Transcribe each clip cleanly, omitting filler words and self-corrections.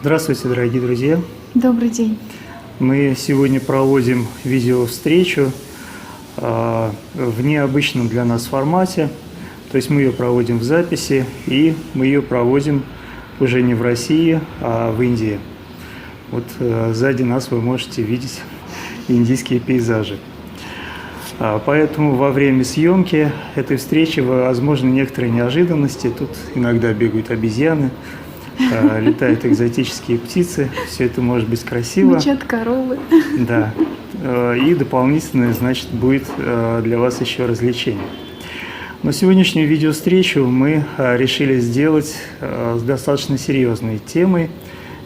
Здравствуйте, дорогие друзья! Добрый день. Мы сегодня проводим видеовстречу в необычном для нас формате. То есть мы ее проводим в записи, и мы ее проводим уже не в России, а в Индии. Вот сзади нас вы можете видеть индийские пейзажи. Поэтому во время съемки этой встречи возможны некоторые неожиданности. Тут иногда бегают обезьяны, летают экзотические птицы. Все это может быть красиво. Мычат коровы. Да. И дополнительное, значит, будет для вас еще развлечение. Но сегодняшнюю видеовстречу мы решили сделать с достаточно серьезной темой.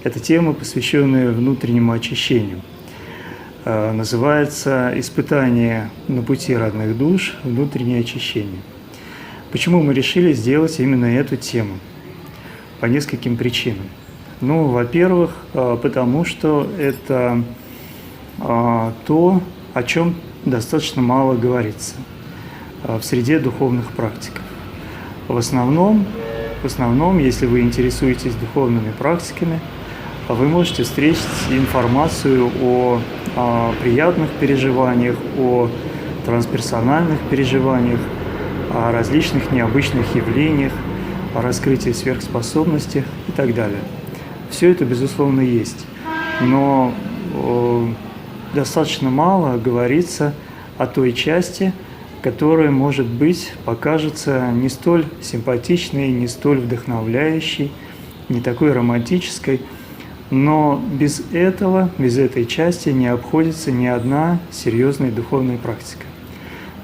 Это тема, посвященная внутреннему очищению. Называется «Испытание на пути родных душ. Внутреннее очищение». Почему мы решили сделать именно эту тему? По нескольким причинам. Ну, во-первых, потому что это то, о чем достаточно мало говорится в среде духовных практиков. В основном, если вы интересуетесь духовными практиками, вы можете встретить информацию о приятных переживаниях, о трансперсональных переживаниях, о различных необычных явлениях, о раскрытии сверхспособностей и так далее. Все это, безусловно, есть. Но достаточно мало говорится о той части, которая, может быть, покажется не столь симпатичной, не столь вдохновляющей, не такой романтической. Но без этого, без этой части не обходится ни одна серьезная духовная практика.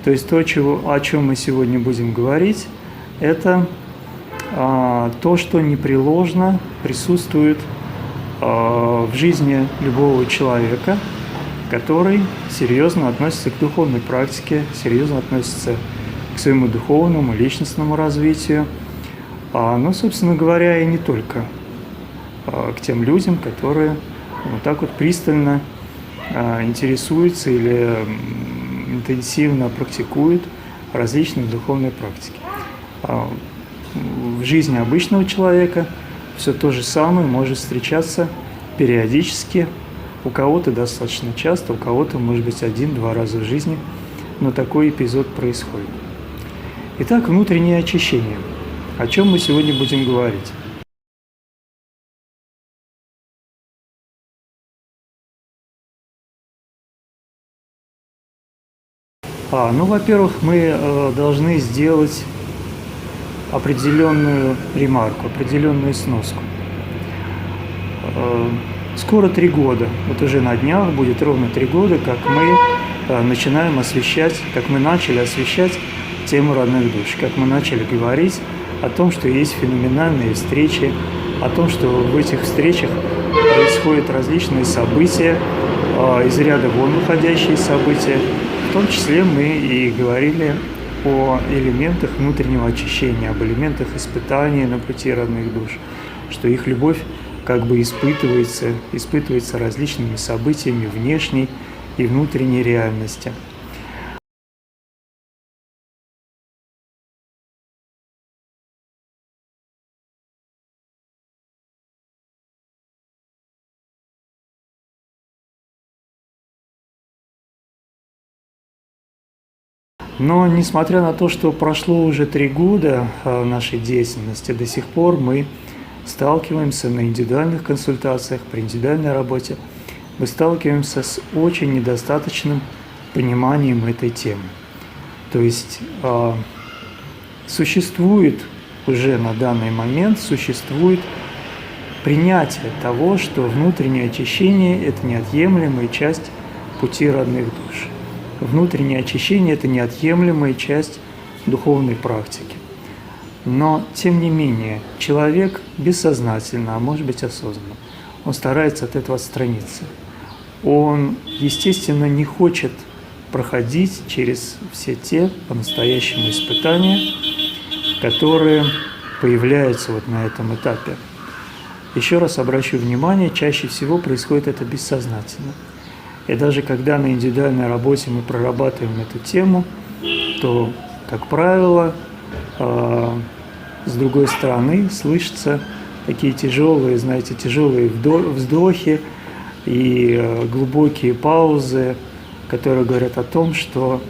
То есть то, о чем мы сегодня будем говорить, это то, что непреложно присутствует в жизни любого человека, который серьезно относится к духовной практике, серьезно относится к своему духовному, личностному развитию, но, собственно говоря, и не только к тем людям, которые вот так вот пристально интересуются или интенсивно практикуют различные духовные практики. В жизни обычного человека все то же самое может встречаться периодически, у кого-то достаточно часто, у кого-то, может быть, 1-2 раза в жизни, но такой эпизод происходит. Итак, внутреннее очищение. О чем мы сегодня будем говорить? Во-первых, мы должны сделать определенную ремарку, определенную сноску. Скоро 3 года, вот уже на днях будет ровно 3 года, как мы начинаем освещать, как мы начали освещать тему родных душ, как мы начали говорить о том, что есть феноменальные встречи, о том, что в этих встречах происходят различные события, из ряда вон выходящие события. В том числе мы и говорили о элементах внутреннего очищения, об элементах испытания на пути родных душ, что их любовь как бы испытывается различными событиями внешней и внутренней реальности. Но несмотря на то, что прошло уже 3 года нашей деятельности, до сих пор мы сталкиваемся на индивидуальных консультациях, при индивидуальной работе, мы сталкиваемся с очень недостаточным пониманием этой темы. То есть существует уже на данный момент, существует принятие того, что внутреннее очищение – это неотъемлемая часть пути родных душ. Внутреннее очищение – это неотъемлемая часть духовной практики. Но, тем не менее, человек бессознательно, а может быть осознанно, он старается от этого отстраниться. Он, естественно, не хочет проходить через все те по-настоящему испытания, которые появляются вот на этом этапе. Еще раз обращу внимание, чаще всего происходит это бессознательно. И даже когда на индивидуальной работе мы прорабатываем эту тему, то, как правило, с другой стороны слышится такие тяжелые, знаете, тяжелые вздохи и глубокие паузы, которые говорят о том, что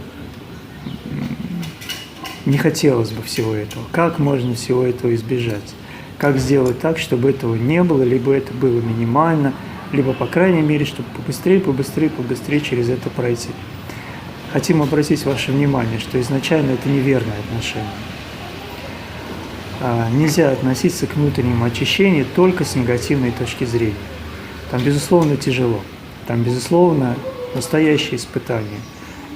не хотелось бы всего этого. Как можно всего этого избежать? Как сделать так, чтобы этого не было, либо это было минимально, либо, по крайней мере, чтобы побыстрее через это пройти. Хотим обратить ваше внимание, что изначально это неверное отношение. Нельзя относиться к внутреннему очищению только с негативной точки зрения. Там, безусловно, тяжело. Там, безусловно, настоящее испытание.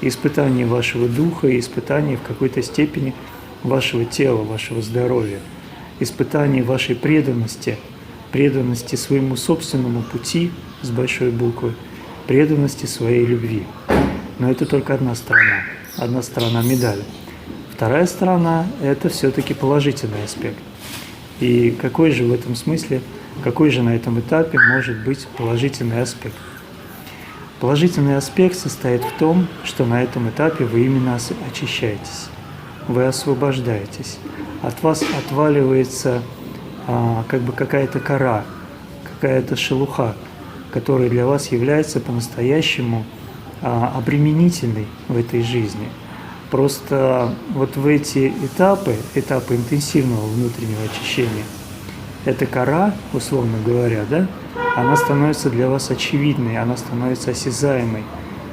Испытание вашего духа и испытание в какой-то степени вашего тела, вашего здоровья. Испытание вашей преданности своему собственному пути с большой буквы, преданности своей любви. Но это только одна сторона медали. Вторая сторона – это все-таки положительный аспект. И какой же в этом смысле, какой же на этом этапе может быть положительный аспект? Положительный аспект состоит в том, что на этом этапе вы именно очищаетесь, вы освобождаетесь. От вас отваливается как бы какая-то кора, какая-то шелуха, которая для вас является по-настоящему обременительной в этой жизни. Просто вот в эти этапы интенсивного внутреннего очищения, эта кора, условно говоря, да, она становится для вас очевидной, она становится осязаемой.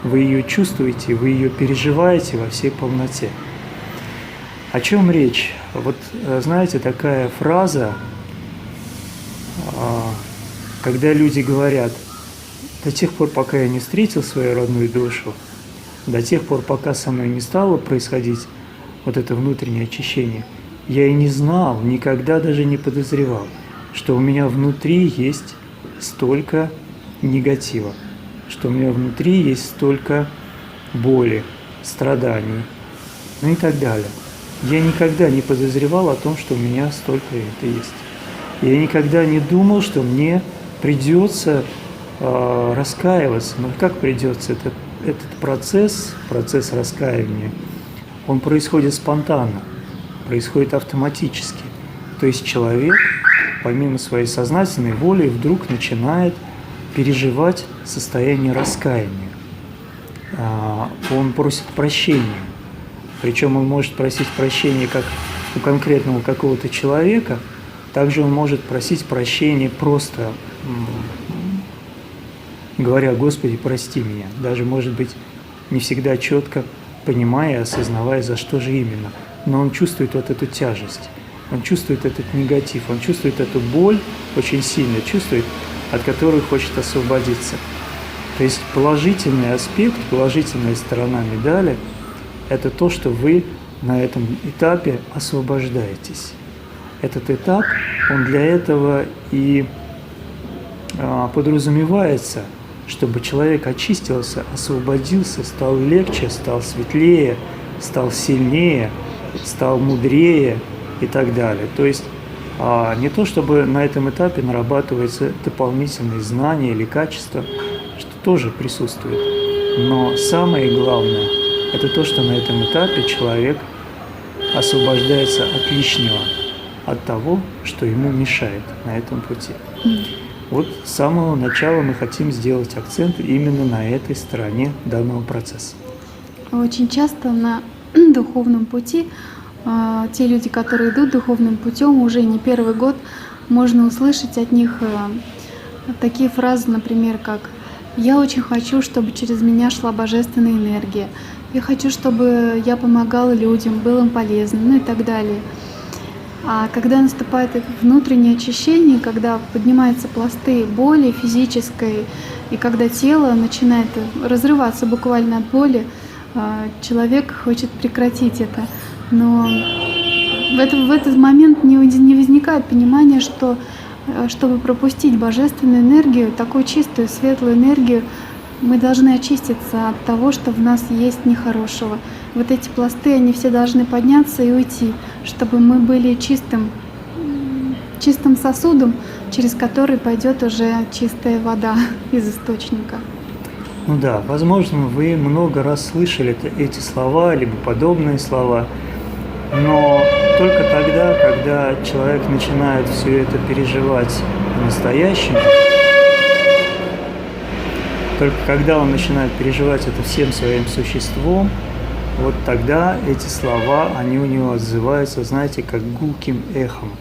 Вы ее чувствуете, вы ее переживаете во всей полноте. О чем речь? Вот знаете, такая фраза, когда люди говорят: до тех пор, пока я не встретил свою родную душу, до тех пор, пока со мной не стало происходить вот это внутреннее очищение, я и не знал, никогда даже не подозревал, что у меня внутри есть столько негатива, что у меня внутри есть столько боли, страданий, ну и так далее. Я никогда не подозревал о том, что у меня столько это есть. Я никогда не думал, что мне придется раскаиваться. Но как придется? Этот процесс раскаивания, он происходит спонтанно, происходит автоматически. То есть человек, помимо своей сознательной воли, вдруг начинает переживать состояние раскаяния. Он просит прощения. Причем он может просить прощения как у конкретного какого-то человека, также он может просить прощения просто говоря: «Господи, прости меня». Даже, может быть, не всегда четко понимая и осознавая, за что же именно. Но он чувствует вот эту тяжесть, он чувствует этот негатив, он чувствует эту боль, очень сильно чувствует, от которой хочет освободиться. То есть положительный аспект, положительная сторона медали – это то, что вы на этом этапе освобождаетесь. Этот этап, он для этого и подразумевается, чтобы человек очистился, освободился, стал легче, стал светлее, стал сильнее, стал мудрее и так далее. То есть не то, чтобы на этом этапе нарабатываются дополнительные знания или качества, что тоже присутствует, но самое главное – это то, что на этом этапе человек освобождается от лишнего, от того, что ему мешает на этом пути. Вот с самого начала мы хотим сделать акцент именно на этой стороне данного процесса. Очень часто на духовном пути те люди, которые идут духовным путем уже не первый год, можно услышать от них такие фразы, например, как: «Я очень хочу, чтобы через меня шла божественная энергия. Я хочу, чтобы я помогала людям, был им полезным», ну и так далее. А когда наступает внутреннее очищение, когда поднимаются пласты боли физической, и когда тело начинает разрываться буквально от боли, человек хочет прекратить это. Но в этот момент не возникает понимания, что чтобы пропустить божественную энергию, такую чистую, светлую энергию, мы должны очиститься от того, что в нас есть нехорошего. Вот эти пласты, они все должны подняться и уйти, чтобы мы были чистым сосудом, через который пойдет уже чистая вода из источника. Ну да, возможно, вы много раз слышали эти слова, либо подобные слова. Но только тогда, когда человек начинает все это переживать по-настоящему, только когда он начинает переживать это всем своим существом, вот тогда эти слова, они у него отзываются, знаете, как гулким эхом.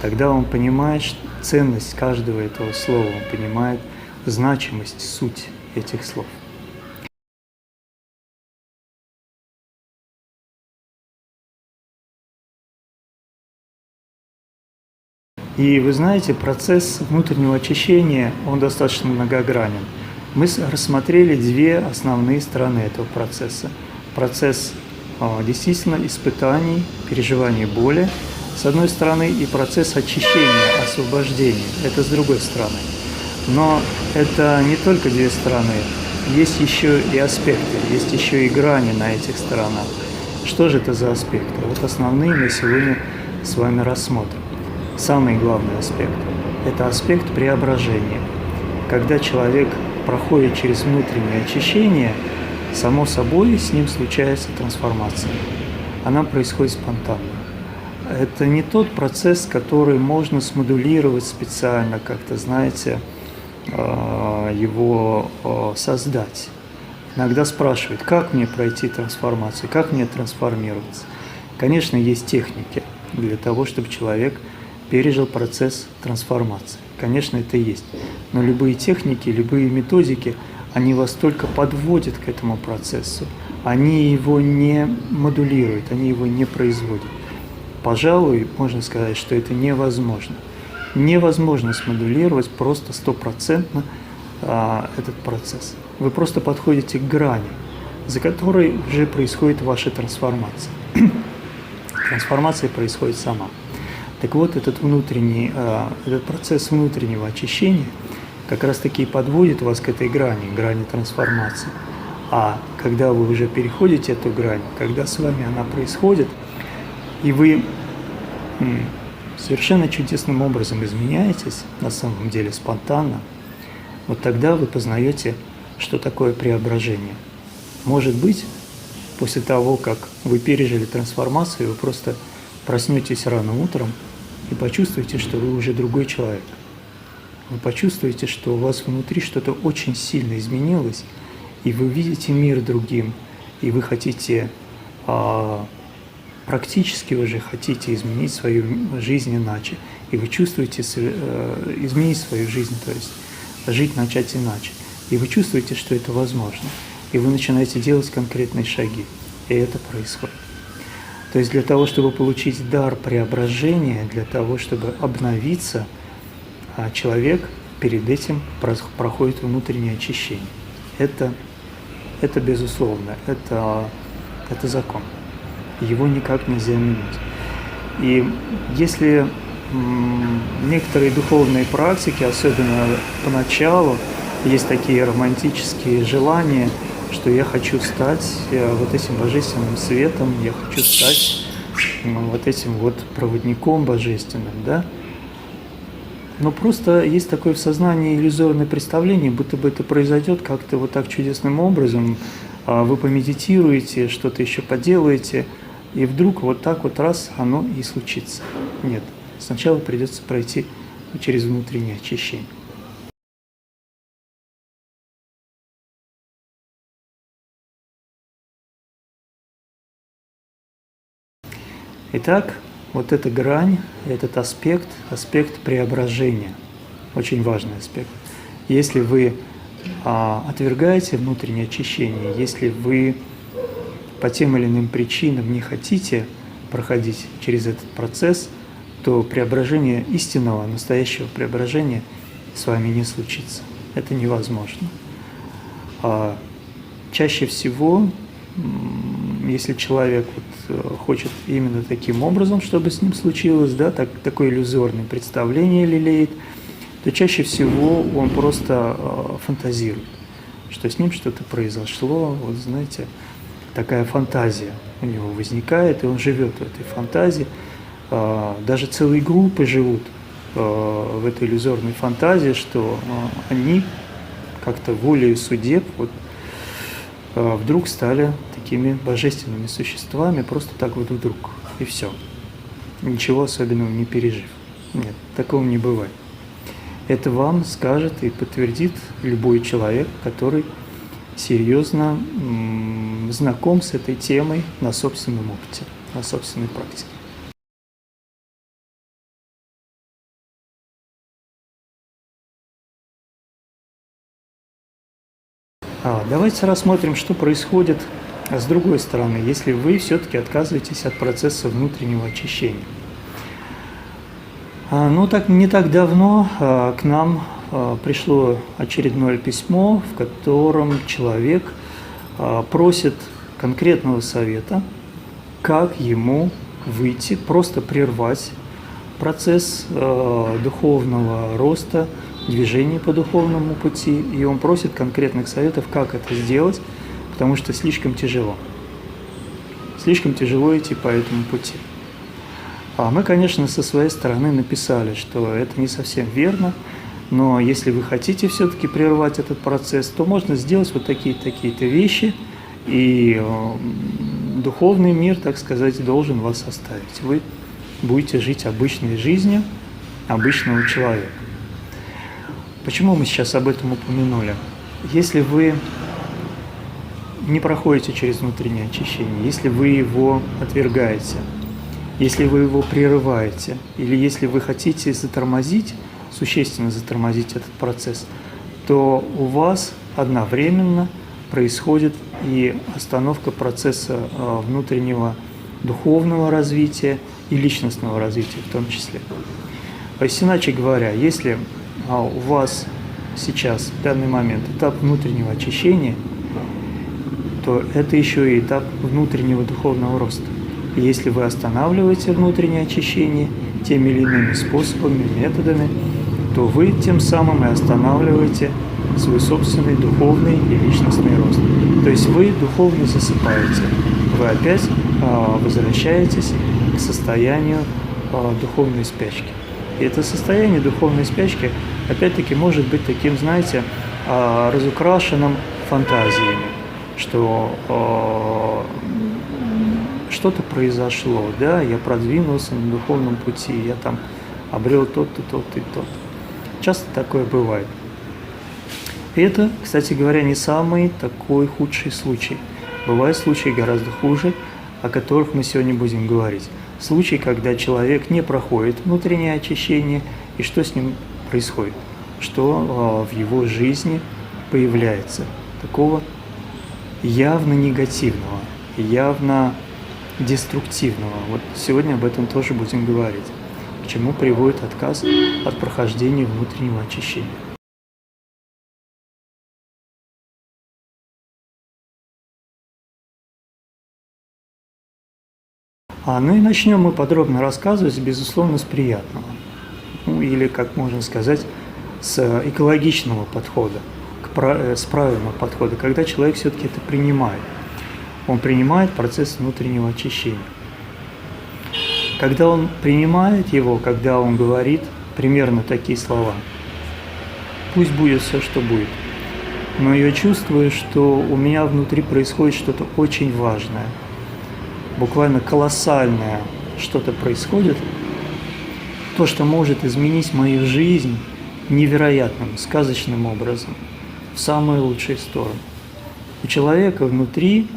Тогда он понимает ценность каждого этого слова, он понимает значимость, суть этих слов. И вы знаете, процесс внутреннего очищения, он достаточно многогранен. Мы рассмотрели две основные стороны этого процесса. Процесс действительно испытаний, переживаний боли, с одной стороны, и процесс очищения, освобождения, это с другой стороны. Но это не только две стороны, есть еще и аспекты, есть еще и грани на этих сторонах. Что же это за аспекты? Вот основные мы сегодня с вами рассмотрим. Самый главный аспект – это аспект преображения. Когда человек проходит через внутреннее очищение, само собой с ним случается трансформация. Она происходит спонтанно. Это не тот процесс, который можно смодулировать специально, как-то, знаете, его создать. Иногда спрашивают, как мне пройти трансформацию, как мне трансформироваться. Конечно, есть техники для того, чтобы человек пережил процесс трансформации. Конечно, это есть. Но любые техники, любые методики, они вас только подводят к этому процессу. Они его не модулируют, они его не производят. Пожалуй, можно сказать, что это невозможно. Невозможно смодулировать просто стопроцентно этот процесс. Вы просто подходите к грани, за которой уже происходит ваша трансформация. Трансформация происходит сама. Так вот, этот процесс внутреннего очищения как раз-таки и подводит вас к этой грани трансформации. А когда вы уже переходите эту грань, когда с вами она происходит, и вы совершенно чудесным образом изменяетесь, на самом деле спонтанно, вот тогда вы познаете, что такое преображение. Может быть, после того, как вы пережили трансформацию, вы просто проснетесь рано утром и почувствуете, что вы уже другой человек. Вы почувствуете, что у вас внутри что-то очень сильно изменилось, и вы видите мир другим, и вы хотите, практически уже хотите изменить свою жизнь иначе. И вы чувствуете изменить свою жизнь, то есть жить начать иначе. И вы чувствуете, что это возможно. И вы начинаете делать конкретные шаги. И это происходит. То есть для того, чтобы получить дар преображения, для того, чтобы обновиться, человек перед этим проходит внутреннее очищение. Это безусловно, это закон. Его никак нельзя менять. И если некоторые духовные практики, особенно поначалу, есть такие романтические желания, что я хочу стать вот этим божественным светом, я хочу стать вот этим вот проводником божественным, да? Но просто есть такое в сознании иллюзорное представление, будто бы это произойдет как-то вот так чудесным образом, вы помедитируете, что-то еще поделаете, и вдруг вот так вот раз оно и случится. Нет, сначала придется пройти через внутреннее очищение. Итак, вот эта грань, этот аспект преображения, очень важный аспект. Если вы отвергаете внутреннее очищение, если вы по тем или иным причинам не хотите проходить через этот процесс, то преображение истинного, настоящего преображения с вами не случится. Это невозможно. Чаще всего, если человек хочет именно таким образом, чтобы с ним случилось, да, такое иллюзорное представление лелеет, то чаще всего он просто фантазирует, что с ним что-то произошло, вот знаете, такая фантазия у него возникает, и он живет в этой фантазии. Даже целые группы живут в этой иллюзорной фантазии, что они как-то волею судеб вот, вдруг стали такими божественными существами, просто так вот вдруг. и все. Ничего особенного не пережив. Нет, такого не бывает. Это вам скажет и подтвердит любой человек, который серьезно знаком с этой темой на собственном опыте, на собственной практике. Давайте рассмотрим, что происходит с другой стороны, если вы все-таки отказываетесь от процесса внутреннего очищения. Не так давно к нам пришло очередное письмо, в котором человек просит конкретного совета, как ему выйти, просто прервать процесс духовного роста, движения по духовному пути, и он просит конкретных советов, как это сделать, потому что слишком тяжело. Слишком тяжело идти по этому пути. Мы, конечно, со своей стороны написали, что это не совсем верно, но если вы хотите все-таки прервать этот процесс, то можно сделать вот такие-то вещи, и духовный мир, так сказать, должен вас оставить. Вы будете жить обычной жизнью обычного человека. Почему мы сейчас об этом упомянули? Если вы не проходите через внутреннее очищение, если вы его отвергаете, если вы его прерываете, или если вы хотите затормозить, существенно затормозить этот процесс, то у вас одновременно происходит и остановка процесса внутреннего духовного развития и личностного развития в том числе. То есть, иначе говоря, если у вас сейчас, в данный момент, этап внутреннего очищения, то это еще и этап внутреннего духовного роста. И если вы останавливаете внутреннее очищение теми или иными способами, методами, то вы тем самым и останавливаете свой собственный духовный и личностный рост. То есть вы духовно засыпаете, вы опять возвращаетесь к состоянию духовной спячки. И это состояние духовной спячки, опять-таки, может быть таким, знаете, разукрашенным фантазиями, что что-то произошло, да, я продвинулся на духовном пути, я там обрел тот-то, тот-то и тот. Часто такое бывает. И это, кстати говоря, не самый такой худший случай. Бывают случаи гораздо хуже, о которых мы сегодня будем говорить. Случай, когда человек не проходит внутреннее очищение, и что с ним происходит, что в его жизни появляется такого явно негативного, явно деструктивного. Вот сегодня об этом тоже будем говорить. К чему приводит отказ от прохождения внутреннего очищения. Ну и начнем мы подробно рассказывать, безусловно, с приятного. Или, как можно сказать, с экологичного подхода, с правильного подхода, когда человек все-таки это принимает. Он принимает процесс внутреннего очищения. Когда он принимает его, когда он говорит примерно такие слова: «Пусть будет все, что будет, но я чувствую, что у меня внутри происходит что-то очень важное, буквально колоссальное что-то происходит, то, что может изменить мою жизнь невероятным, сказочным образом, в самую лучшую сторону». У человека внутри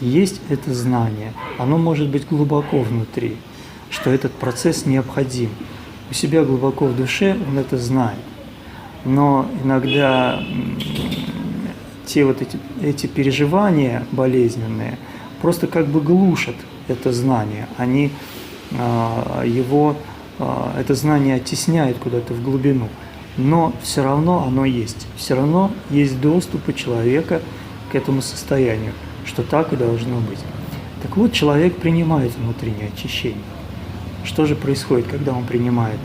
есть это знание, оно может быть глубоко внутри, что этот процесс необходим. У себя глубоко в душе он это знает. Но иногда эти переживания болезненные просто как бы глушат это знание. Они это знание оттесняют куда-то в глубину. Но все равно оно есть. Все равно есть доступ у человека к этому состоянию, что так и должно быть. Так вот, человек принимает внутреннее очищение. Что же происходит, когда он принимает?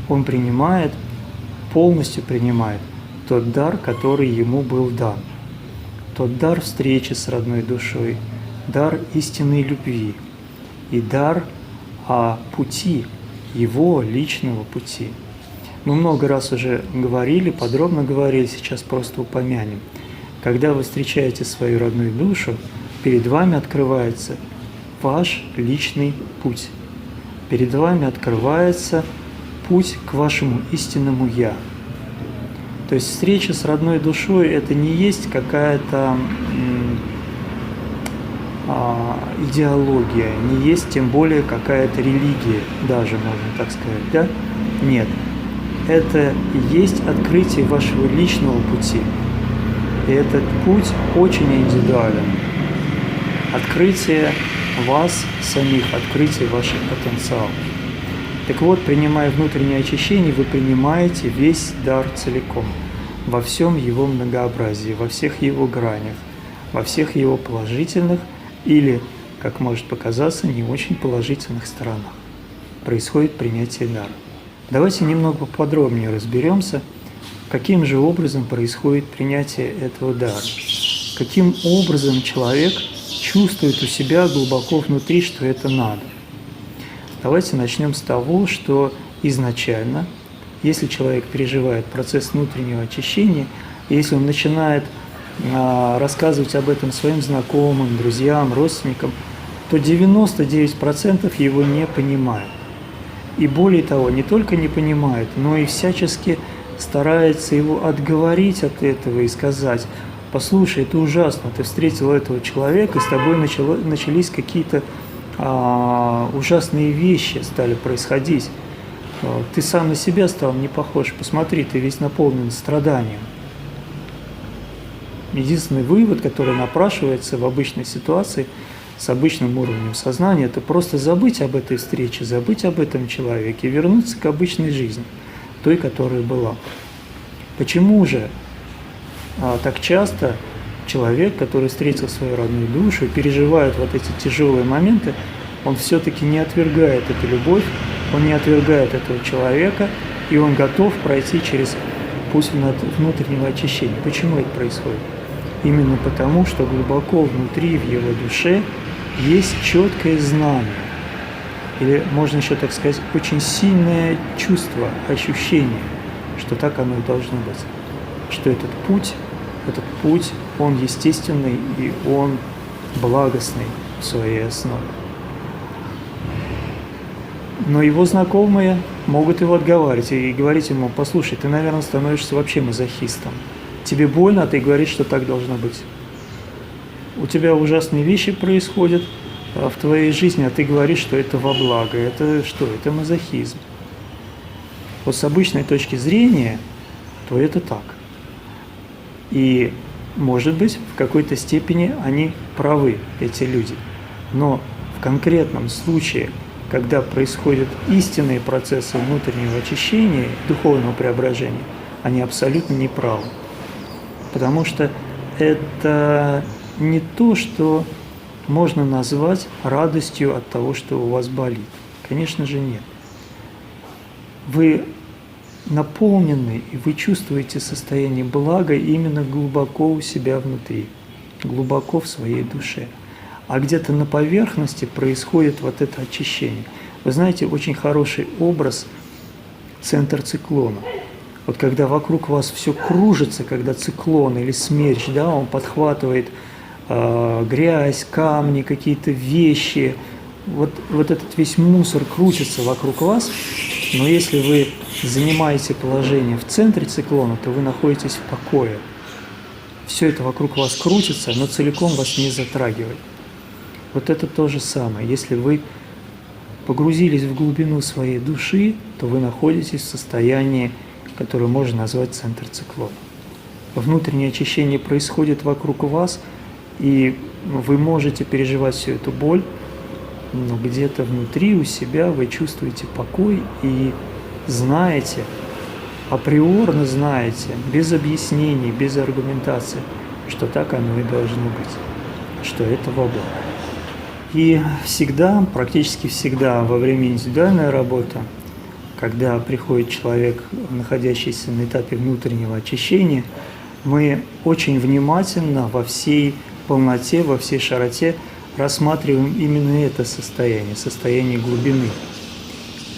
Он принимает, полностью принимает тот дар, который ему был дан. Тот дар встречи с родной душой, дар истинной любви и дар пути, его личного пути. Мы много раз уже говорили, подробно говорили, сейчас просто упомянем. Когда вы встречаете свою родную душу, перед вами открывается ваш личный путь. Перед вами открывается путь к вашему истинному «Я». То есть встреча с родной душой – это не есть какая-то идеология, не есть тем более какая-то религия, даже можно так сказать, да? Нет. Это и есть открытие вашего личного пути. И этот путь очень индивидуален. Открытие вас самих, открытие ваших потенциалов. Так вот, принимая внутреннее очищение, вы принимаете весь дар целиком, во всем его многообразии, во всех его гранях, во всех его положительных или, как может показаться, не очень положительных сторонах. Происходит принятие дара. Давайте немного подробнее разберемся, каким же образом происходит принятие этого дара. Каким образом человек чувствует у себя глубоко внутри, что это надо. Давайте начнем с того, что изначально, если человек переживает процесс внутреннего очищения, если он начинает рассказывать об этом своим знакомым, друзьям, родственникам, то 99% его не понимают. И более того, не только не понимают, но и всячески старается его отговорить от этого и сказать: послушай, это ужасно, ты встретил этого человека, и с тобой начались какие-то ужасные вещи стали происходить. Ты сам на себя стал не похож, посмотри, ты весь наполнен страданием. Единственный вывод, который напрашивается в обычной ситуации с обычным уровнем сознания, это просто забыть об этой встрече, забыть об этом человеке и вернуться к обычной жизни, той, которая была. Почему же так часто человек, который встретил свою родную душу и переживает вот эти тяжелые моменты, он все-таки не отвергает эту любовь, он не отвергает этого человека, и он готов пройти через путь внутреннего очищения. Почему это происходит? Именно потому, что глубоко внутри, в его душе, есть четкое знание, или можно еще так сказать, очень сильное чувство, ощущение, что так оно и должно быть, что этот путь, он естественный и он благостный в своей основе. Но его знакомые могут его отговаривать и говорить ему: послушай, ты, наверное, становишься вообще мазохистом. Тебе больно, а ты говоришь, что так должно быть. У тебя ужасные вещи происходят в твоей жизни, а ты говоришь, что это во благо. Это что? Это мазохизм. Вот с обычной точки зрения, то это так. И, может быть, в какой-то степени они правы, эти люди. Но в конкретном случае, когда происходят истинные процессы внутреннего очищения, духовного преображения, они абсолютно не правы. Потому что это не то, что можно назвать радостью от того, что у вас болит. Конечно же, нет. Вы наполнены, и вы чувствуете состояние блага именно глубоко у себя внутри, глубоко в своей душе. А где-то на поверхности происходит вот это очищение. Вы знаете, очень хороший образ – центр циклона. Вот когда вокруг вас все кружится, когда циклон или смерч, да, он подхватывает грязь, камни, какие-то вещи, вот этот весь мусор крутится вокруг вас, но если вы занимаете положение в центре циклона, то вы находитесь в покое. Все это вокруг вас крутится, но целиком вас не затрагивает. Вот это то же самое. Если вы погрузились в глубину своей души, то вы находитесь в состоянии, которое можно назвать центр циклона. Внутреннее очищение происходит вокруг вас, и вы можете переживать всю эту боль, но где-то внутри у себя вы чувствуете покой и знаете, априорно знаете, без объяснений, без аргументации, что так оно и должно быть, что это во благо. И всегда, практически всегда во время индивидуальной работы, когда приходит человек, находящийся на этапе внутреннего очищения, мы очень внимательно во всей полноте, во всей широте рассматриваем именно это состояние, состояние глубины.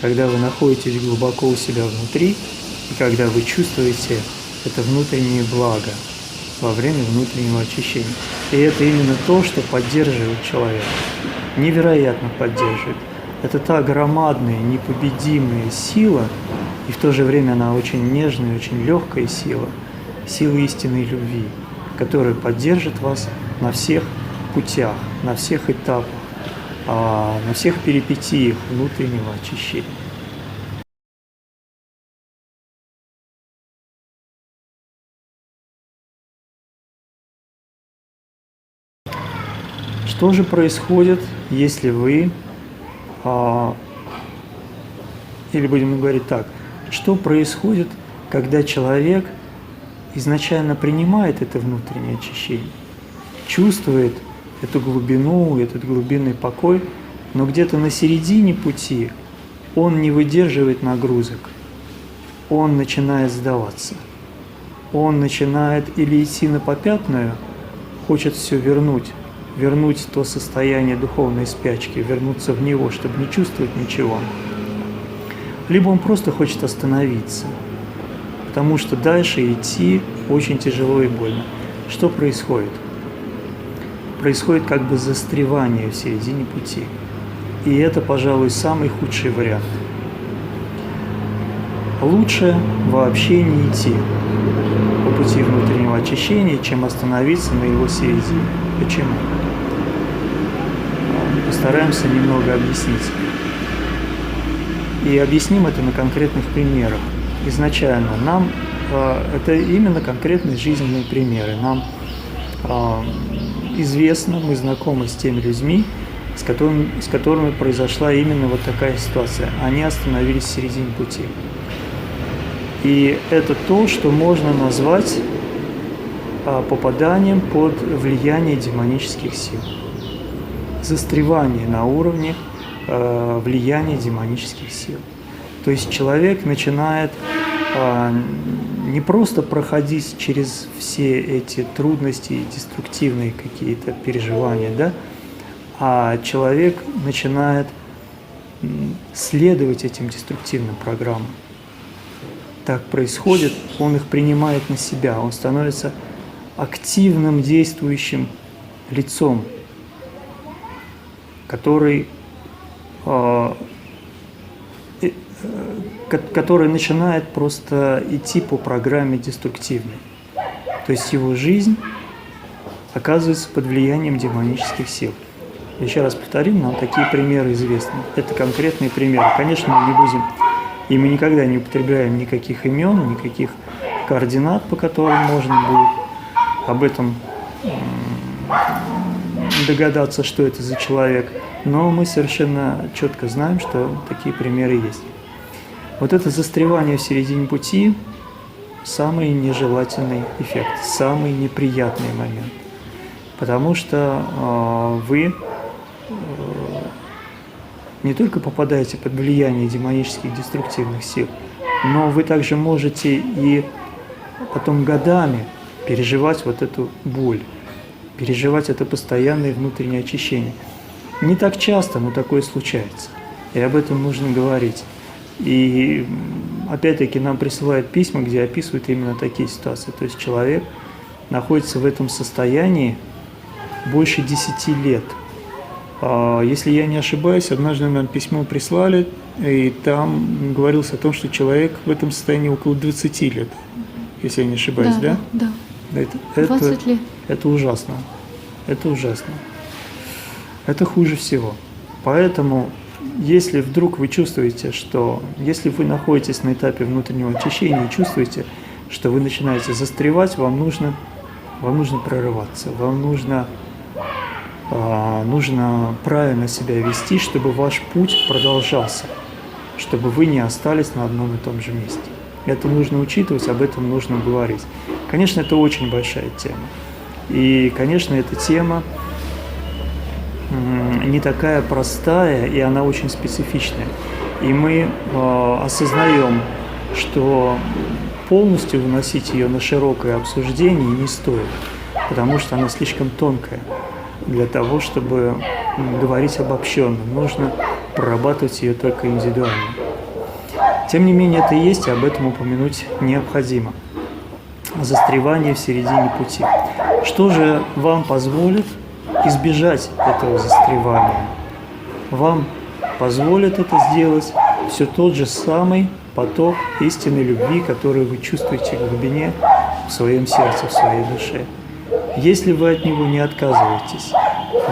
Когда вы находитесь глубоко у себя внутри, и когда вы чувствуете это внутреннее благо во время внутреннего очищения. И это именно то, что поддерживает человека. невероятно поддерживает. Это та громадная, непобедимая сила, и в то же время она очень нежная, очень легкая сила, сила истинной любви, которая поддержит вас на всех путях, на всех этапах, на всех перипетиях внутреннего очищения. Что же происходит, если вы, или будем говорить так, что происходит, когда человек изначально принимает это внутреннее очищение, чувствует эту глубину, этот глубинный покой, но где-то на середине пути он не выдерживает нагрузок, он начинает сдаваться, он начинает или идти на попятную, хочет все вернуть то состояние духовной спячки, вернуться в него, чтобы не чувствовать ничего. Либо он просто хочет остановиться, потому что дальше идти очень тяжело и больно. Что происходит? Происходит как бы застревание в середине пути. И это, пожалуй, самый худший вариант. Лучше вообще не идти по пути внутреннего очищения, чем остановиться на его середине. Почему? Постараемся немного объяснить. И объясним это на конкретных примерах. Изначально нам это именно конкретные жизненные примеры. Нам известно, мы знакомы с теми людьми, с которыми произошла именно вот такая ситуация. Они остановились в середине пути. И это то, что можно назвать попаданием под влияние демонических сил. Застревание на уровне влияния демонических сил. То есть человек начинает не просто проходить через все эти трудности и деструктивные какие-то переживания, да, а человек начинает следовать этим деструктивным программам. Так происходит, он их принимает на себя, он становится активным действующим лицом, который начинает просто идти по программе деструктивной. То есть его жизнь оказывается под влиянием демонических сил. Еще раз повторим, нам такие примеры известны. Это конкретные примеры. Конечно, мы не будем, и мы никогда не употребляем никаких имен, никаких координат, по которым можно будет об этом догадаться, что это за человек. Но мы совершенно четко знаем, что такие примеры есть. Вот это застревание в середине пути – самый нежелательный эффект, самый неприятный момент. Потому что вы не только попадаете под влияние демонических деструктивных сил, но вы также можете и потом годами переживать вот эту боль, переживать это постоянное внутреннее очищение. Не так часто, но такое случается. И об этом нужно говорить. И опять-таки нам присылают письма, где описывают именно такие ситуации. То есть человек находится в этом состоянии больше 10 лет. Если я не ошибаюсь, однажды нам письмо прислали, и там говорилось о том, что человек в этом состоянии около 20 лет, если я не ошибаюсь, да? Да. Это 20 лет. Это ужасно. Это ужасно. Это хуже всего. Поэтому, если вдруг вы чувствуете, что, если вы находитесь на этапе внутреннего очищения и чувствуете, что вы начинаете застревать, вам нужно прорываться, вам нужно правильно себя вести, чтобы ваш путь продолжался, чтобы вы не остались на одном и том же месте. Это нужно учитывать, об этом нужно говорить. Конечно, это очень большая тема. И, конечно, эта тема не такая простая, и она очень специфичная. И мы осознаем, что полностью выносить ее на широкое обсуждение не стоит, потому что она слишком тонкая для того, чтобы говорить обобщенно. Нужно прорабатывать ее только индивидуально. Тем не менее, это есть, и об этом упомянуть необходимо. Застревание в середине пути. Что же вам позволит избежать этого застревания? вам позволит это сделать все тот же самый поток истинной любви, который вы чувствуете в глубине, в своем сердце, в своей душе. Если вы от него не отказываетесь,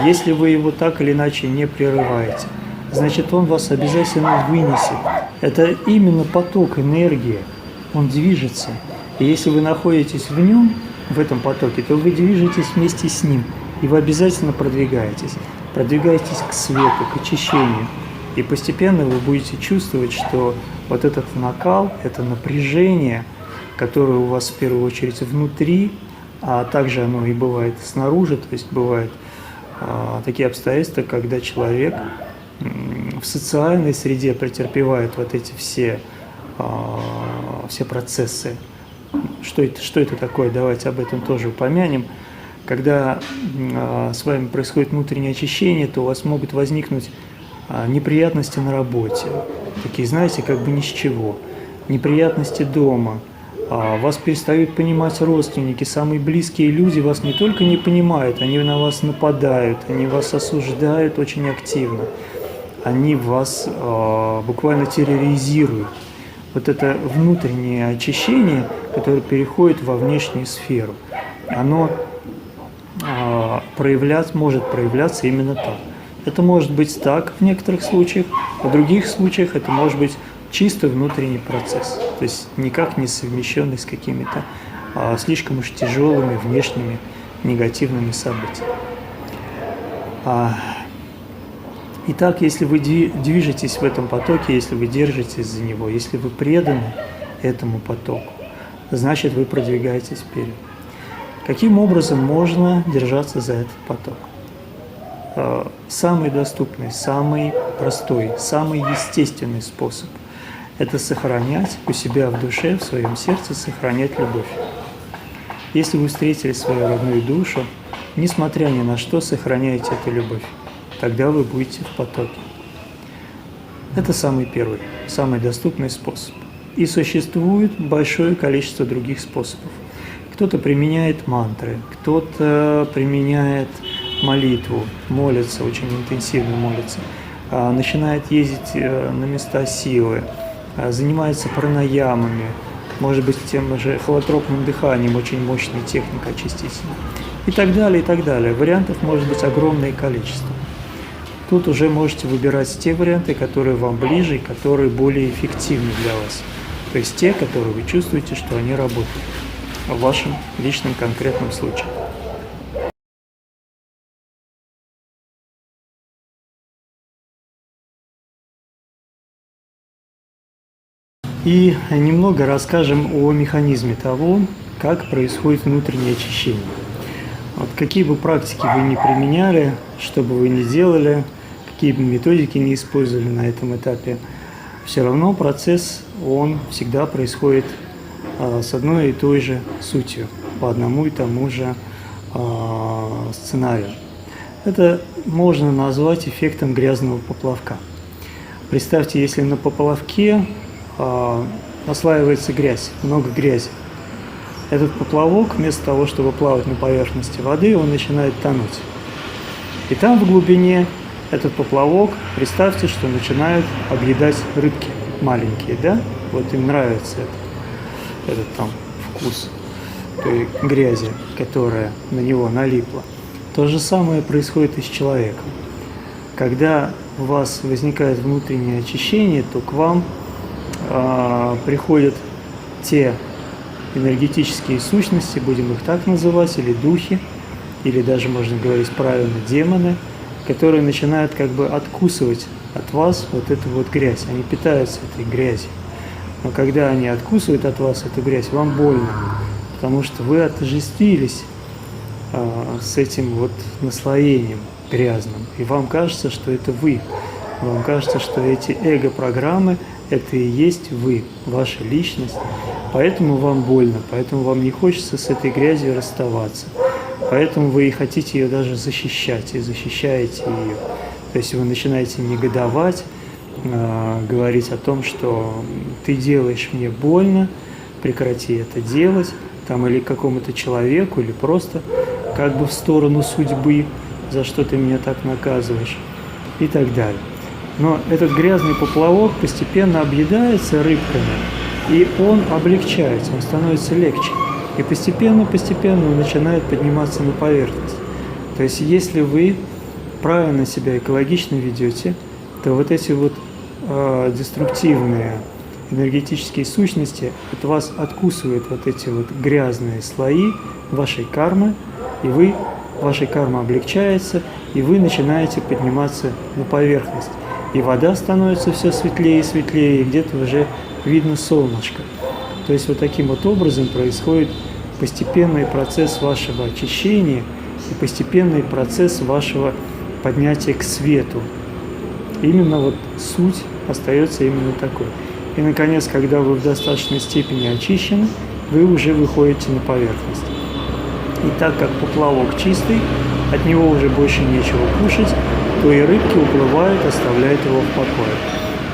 если вы его так или иначе не прерываете, значит, он вас обязательно вынесет. Это именно поток энергии, он движется. И если вы находитесь в нем, в этом потоке, то вы движетесь вместе с ним, и вы обязательно продвигаетесь к свету, к очищению. И постепенно вы будете чувствовать, что вот этот накал, это напряжение, которое у вас в первую очередь внутри, а также оно и бывает снаружи, то есть бывают такие обстоятельства, когда человек в социальной среде претерпевает вот эти все процессы. Что это такое? Давайте об этом тоже упомянем. Когда с вами происходит внутреннее очищение, то у вас могут возникнуть неприятности на работе, такие, знаете, как бы ни с чего, неприятности дома, вас перестают понимать родственники, самые близкие люди вас не только не понимают, они на вас нападают, они вас осуждают очень активно, они вас буквально терроризируют. Вот это внутреннее очищение, которое переходит во внешнюю сферу, оно может проявляться именно так. Это может быть так в некоторых случаях, в других случаях это может быть чисто внутренний процесс, то есть никак не совмещенный с какими-то слишком уж тяжелыми внешними негативными событиями. Итак, если вы движетесь в этом потоке, если вы держитесь за него, если вы преданы этому потоку, значит, вы продвигаетесь вперед. Каким образом можно держаться за этот поток? Самый доступный, самый простой, самый естественный способ – это сохранять у себя в душе, в своем сердце, сохранять любовь. Если вы встретили свою родную душу, несмотря ни на что, сохраняете эту любовь, тогда вы будете в потоке. Это самый первый, самый доступный способ. И существует большое количество других способов. Кто-то применяет мантры, кто-то применяет молитву, молится, очень интенсивно молится, начинает ездить на места силы, занимается пранаямами, может быть, тем же холотропным дыханием, очень мощная техника очистительная, и так далее, и так далее. Вариантов может быть огромное количество. Тут уже можете выбирать те варианты, которые вам ближе и которые более эффективны для вас. То есть те, которые вы чувствуете, что они работают в вашем личном конкретном случае. И немного расскажем о механизме того, как происходит внутреннее очищение. Вот какие бы практики вы ни применяли, что бы вы ни делали, какие бы методики ни использовали на этом этапе, все равно процесс, он всегда происходит с одной и той же сутью, по одному и тому же сценарию. Это можно назвать эффектом грязного поплавка. Представьте, если на поплавке наслаивается грязь, много грязи. Этот поплавок, вместо того, чтобы плавать на поверхности воды, он начинает тонуть. И там в глубине этот поплавок, представьте, что начинают объедать рыбки маленькие, да? Вот им нравится этот там вкус той грязи, которая на него налипла. То же самое происходит и с человеком. Когда у вас возникает внутреннее очищение, то к вам приходят те энергетические сущности, будем их так называть, или духи, или даже, можно говорить правильно, демоны, которые начинают как бы откусывать от вас вот эту вот грязь. Они питаются этой грязью. Но когда они откусывают от вас эту грязь, вам больно, потому что вы отождествились с этим вот наслоением грязным. И вам кажется, что это вы. Вам кажется, что эти эго-программы – это и есть вы, ваша личность. Поэтому вам больно, поэтому вам не хочется с этой грязью расставаться. Поэтому вы и хотите ее даже защищать, и защищаете ее. То есть вы начинаете негодовать, говорить о том, что ты делаешь мне больно, прекрати это делать, там, или какому-то человеку, или просто как бы в сторону судьбы, за что ты меня так наказываешь, и так далее. Но этот грязный поплавок постепенно объедается рыбками, и он облегчается, он становится легче. И постепенно он начинает подниматься на поверхность. То есть если вы правильно себя экологично ведете, то вот эти вот деструктивные энергетические сущности от вас откусывают вот эти вот грязные слои вашей кармы, и ваша карма облегчается, и вы начинаете подниматься на поверхность. И вода становится все светлее и светлее, и где-то уже видно солнышко. То есть вот таким вот образом происходит постепенный процесс вашего очищения и постепенный процесс вашего поднятия к свету. Именно вот суть остается именно такой. И, наконец, когда вы в достаточной степени очищены, вы уже выходите на поверхность. И так как поплавок чистый, от него уже больше нечего кушать, то и рыбки уплывают, оставляют его в покое.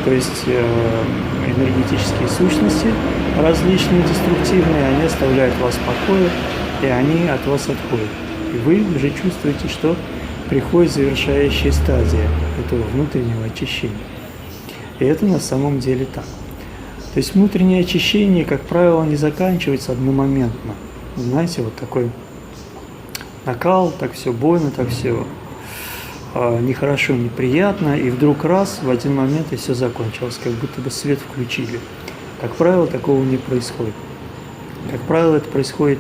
То есть энергетические сущности различные, деструктивные, они оставляют вас в покое, и они от вас отходят. И вы уже чувствуете, что приходит завершающая стадия этого внутреннего очищения. И это на самом деле так. То есть внутреннее очищение, как правило, не заканчивается одномоментно. Знаете, вот такой накал, так все больно, так все нехорошо, неприятно, и вдруг раз, в один момент и все закончилось, как будто бы свет включили. Как правило, такого не происходит. Как правило, это происходит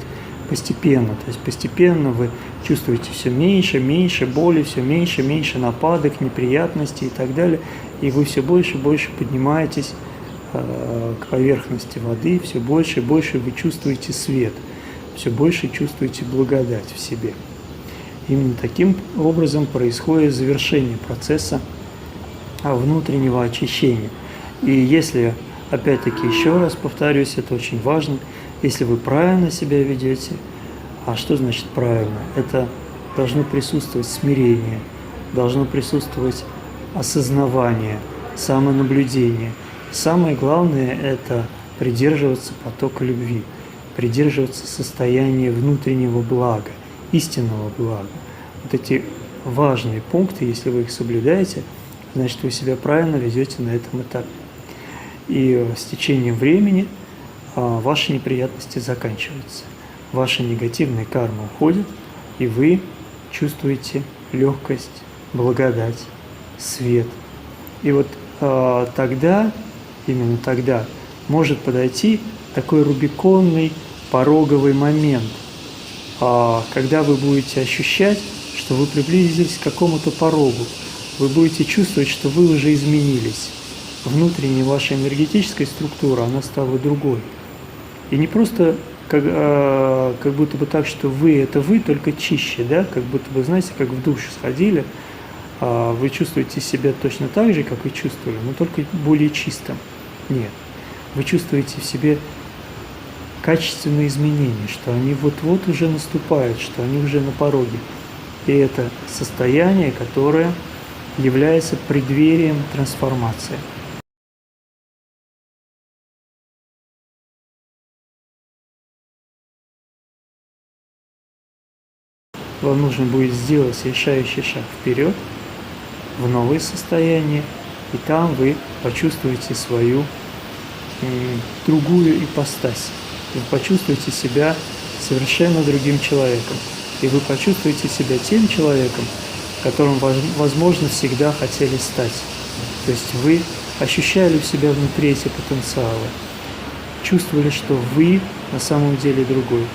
постепенно. То есть постепенно вы чувствуете все меньше, меньше боли, все меньше, меньше нападок, неприятностей и так далее. И вы все больше и больше поднимаетесь к поверхности воды, все больше и больше вы чувствуете свет, все больше чувствуете благодать в себе. Именно таким образом происходит завершение процесса внутреннего очищения. И если, опять-таки, еще раз повторюсь, это очень важно, если вы правильно себя ведете, а что значит правильно? Это должно присутствовать смирение, должно присутствовать осознавание, самонаблюдение. Самое главное – это придерживаться потока любви, придерживаться состояния внутреннего блага, истинного блага. Вот эти важные пункты, если вы их соблюдаете, значит, вы себя правильно ведете на этом этапе. И с течением времени ваши неприятности заканчиваются, ваша негативная карма уходит, и вы чувствуете легкость, благодать, свет. И вот тогда, именно тогда, может подойти такой рубиконный, пороговый момент, когда вы будете ощущать, что вы приблизились к какому-то порогу, вы будете чувствовать, что вы уже изменились. Внутренняя ваша энергетическая структура, она стала другой. И не просто как будто бы так, что вы – это вы, только чище, да? Как будто бы, знаете, как в душ сходили, вы чувствуете себя точно так же, как и чувствовали, но только более чистым. Нет. Вы чувствуете в себе качественные изменения, что они вот-вот уже наступают, что они уже на пороге. И это состояние, которое является преддверием трансформации. Вам нужно будет сделать решающий шаг вперед, в новое состояние, и там вы почувствуете свою другую ипостась. Вы почувствуете себя совершенно другим человеком. И вы почувствуете себя тем человеком, которым, возможно, всегда хотели стать. То есть вы ощущали в себя внутри эти потенциалы, чувствовали, что вы на самом деле другой,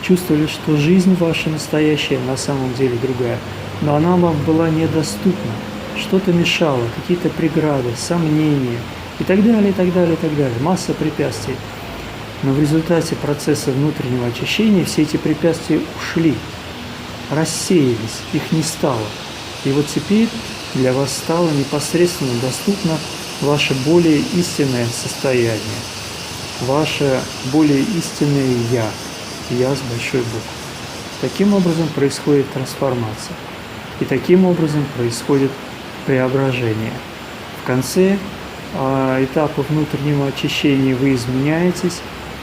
чувствовали, что жизнь ваша настоящая на самом деле другая, но она вам была недоступна, что-то мешало, какие-то преграды, сомнения и так далее, и так далее, и так далее, масса препятствий. Но в результате процесса внутреннего очищения все эти препятствия ушли, рассеялись, их не стало. И вот теперь для вас стало непосредственно доступно ваше более истинное состояние, ваше более истинное «Я» с большой буквы. Таким образом происходит трансформация. И таким образом происходит преображение. В конце этапа внутреннего очищения вы изменяетесь,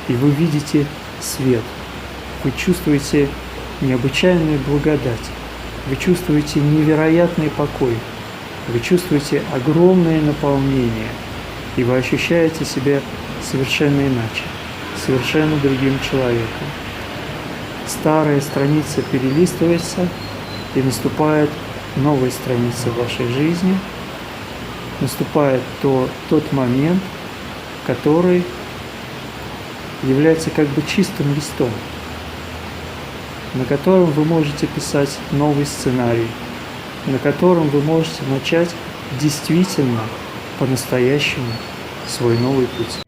и вы видите свет. Вы чувствуете необычайную благодать. Вы чувствуете невероятный покой. вы чувствуете огромное наполнение, и вы ощущаете себя совершенно иначе, совершенно другим человеком. Старая страница перелистывается, и наступает новая страница в вашей жизни, наступает тот момент, который является как бы чистым листом, на котором вы можете писать новый сценарий, на котором вы можете начать действительно, по-настоящему, свой новый путь.